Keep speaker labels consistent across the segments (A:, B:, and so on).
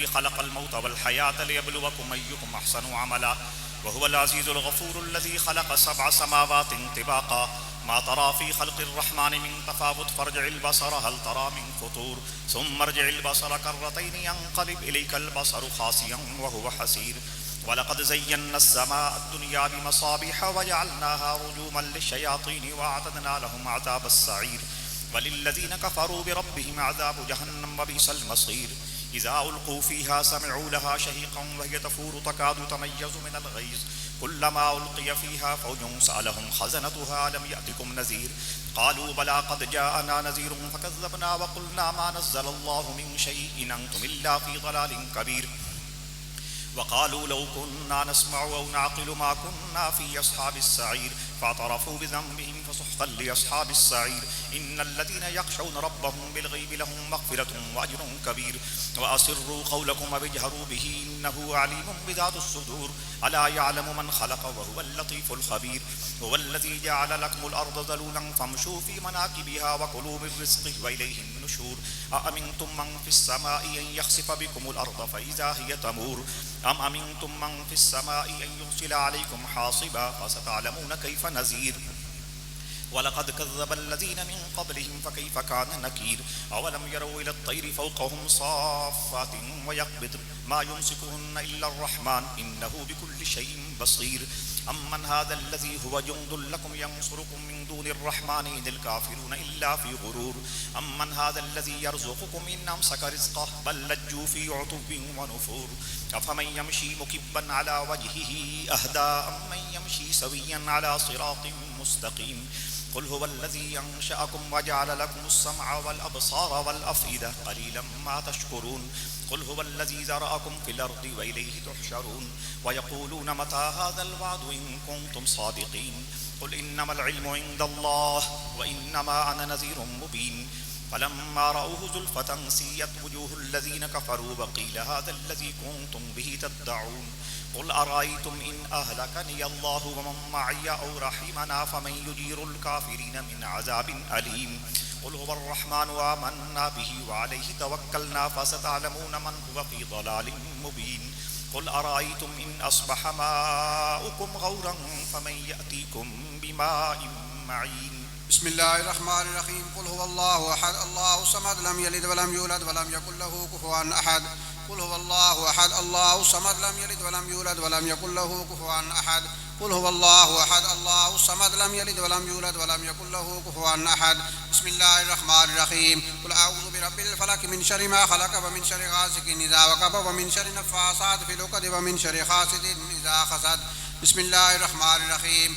A: الذي خلق الموت والحياة ليبلوكم أيكم أحسن عملا وهو العزيز الغفور الذي خلق 7 سماوات طباقا ما ترى في خلق الرحمن من تفاوت فارجع البصر هل ترى من فطور ثم ارجع البصر كرتين ينقلب إليك البصر خاسئا وهو حسير ولقد زينا السماء الدنيا بمصابيح وجعلناها رجوما للشياطين وأعتدنا لهم عذاب السعير وللذين كفروا بربهم عذاب جهنم وبئس المصير إذا ألقوا فيها سمعوا لها شهيقا وهي تفور تكاد تميز من الغيظ كلما ألقي فيها فوج سألهم خزنتها لم يأتكم نذير قالوا بلى قد جاءنا نذير فكذبنا وقلنا ما نزل الله من شيء إن أنتم إلا في ضلال كبير وقالوا لو كنا نسمع أو نعقل ما كنا في أصحاب السعير فاعترفوا بذنبهم فسحقا لأصحاب السعير إن الذين يخشون ربهم بالغيب لهم مغفرة وأجر كبير وأسروا قولكم واجهروا به إنه عليم بذات الصدور ألا يعلم من خلق وهو اللطيف الخبير هو الذي جعل لكم الأرض ذلولا فامشوا في مناكبها وكلوا من رزقه وإليه النشور أأمنتم من في السماء أن يخسف بكم الأرض فإذا هي تمور أم أمنتم من في السماء أن يرسل عليكم حاصبا فستعلمون كيف نذير ولقد كذب الذين من قبلهم فكيف كان نكير أولم يروا إلى الطير فوقهم صافات ويقبض ما يمسكهن إلا الرحمن إنه بكل شيء بصير أمن هذا الذي هو جند لكم ينصركم من دون الرحمن إن الكافرون إلا في غرور أمن هذا الذي يرزقكم إن أمسك رزقه بل لجوا في عتو ونفور أفمن يمشي مكبا على وجهه أهدى أمن يمشي سويا على صراط مستقيم قل هو الذي أنشأكم وجعل لكم السمع والأبصار والأفئدة قليلا ما تشكرون قل هو الذي ذرأكم في الأرض وإليه تحشرون ويقولون متى هذا الوعد إن كنتم صادقين قل إنما العلم عند الله وإنما أنا نذير مبين فلما رأوه زلفة سيئت وجوه الذين كفروا وقيل هذا الذي كنتم به تدعون قل أرأيتم إن أهلكني الله ومن معي أو رحمنا فمن يجير الكافرين من عذاب أليم قل هو الرحمن آمنا به وعليه توكلنا فستعلمون من هو في ضلال مبين قل أرأيتم إن أصبح ماؤكم غورا فمن يأتيكم بماء معين
B: بسم الله الرحمن الرحيم قل هو الله أحد الله الصمد لم يلد ولم يولد ولم يكن له كفوا أحد قل هو الله أحد الله الصمد لم يلد ولم يولد ولم يكن له كفوا أحد قل هو الله أحد الله الصمد لم يلد ولم يولد ولم يكن له كفوا أحد بسم الله الرحمن الرحيم قل أعوذ برب الفلق من شر ما خلق ومن شر غاسق إذا وقب ومن شر النفاثات في العقد ومن شر حاسد إذا حسد بسم الله الرحمن الرحيم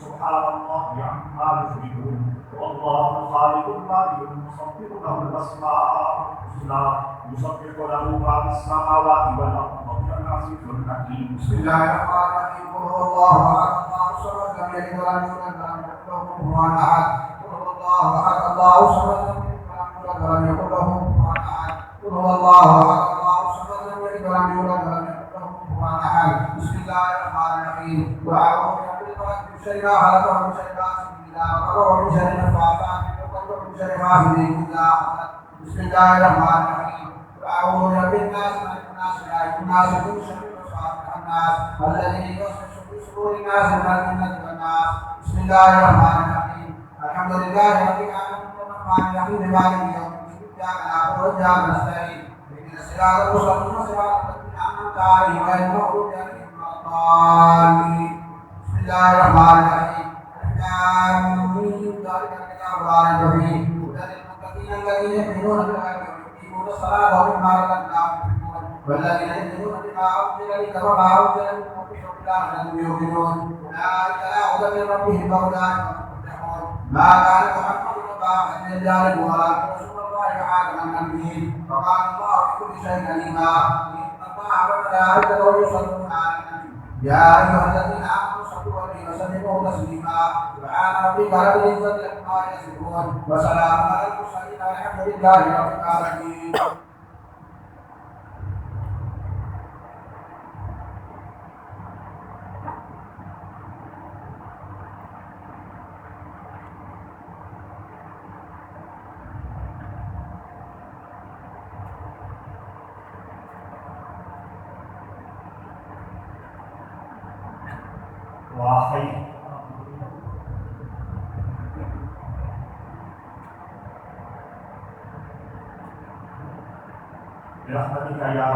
C: سبحان الله عما يشركون والله خالق البارئ المصدق له الاسماء الحسنى يسبح له ما في السماوات والارض وهو العزيز الحكيم
B: بسم الله الرحمن الرحيم قل هو الله احد الله الصمد لم يلد ولم يولد ولم يكن له كفوا احد قل هو الله احد الله الصمد لم يلد ولم يكن له كفوا احد قل هو الله احد الله الصمد لم يلد ولم يولد ولم يكن له كفوا احد بسم الله الرحمن الرحيم واعوذ برب الفلق من شر ما خلق ومن شر غاسق اذا وقب ومن شر النفاثات في العقد ومن شر حاسد اذا حسد بسم الله الرحمن الرحيم واعوذ برب الناس ملك الناس اله الناس من شر الوسواس الناس الذي يوسوس في صدور الناس من الجنه والناس بسم الله الرحمن الرحيم الحمد لله رب العالمين الرحمن الرحيم مالك يوم الدين اياك نعبد واياك نستعين اهدنا الصراط المستقيم صراط الذين انعمت عليهم غير المغضوب عليهم ولا الضالين بسم الله الرحمن الرحيم آمين ذلك الكتاب لا ريب فيه هدى للمتقين الذين يؤمنون بالغيب ويقيمون الصلاة ومما رزقناهم ينفقون والذين يؤمنون المرسلين وما أنزل من ربهم بالآخرة هم يوقنون أولئك لا هدى من ربهم وأولئك هم المفلحون ما كان محمد أبا أحد من رجالكم ولكن رسول الله وخاتم النبيين وكان الله بكل شيء عليما إن الله وملائكته يصلون على النبي يا أيها الذين آمنوا صلوا عليه وسلموا تسليما سبحان ربك رب العزة عما يصفون وسلام على المرسلين والحمد لله رب العالمين.
C: وآخرين برحمتك يا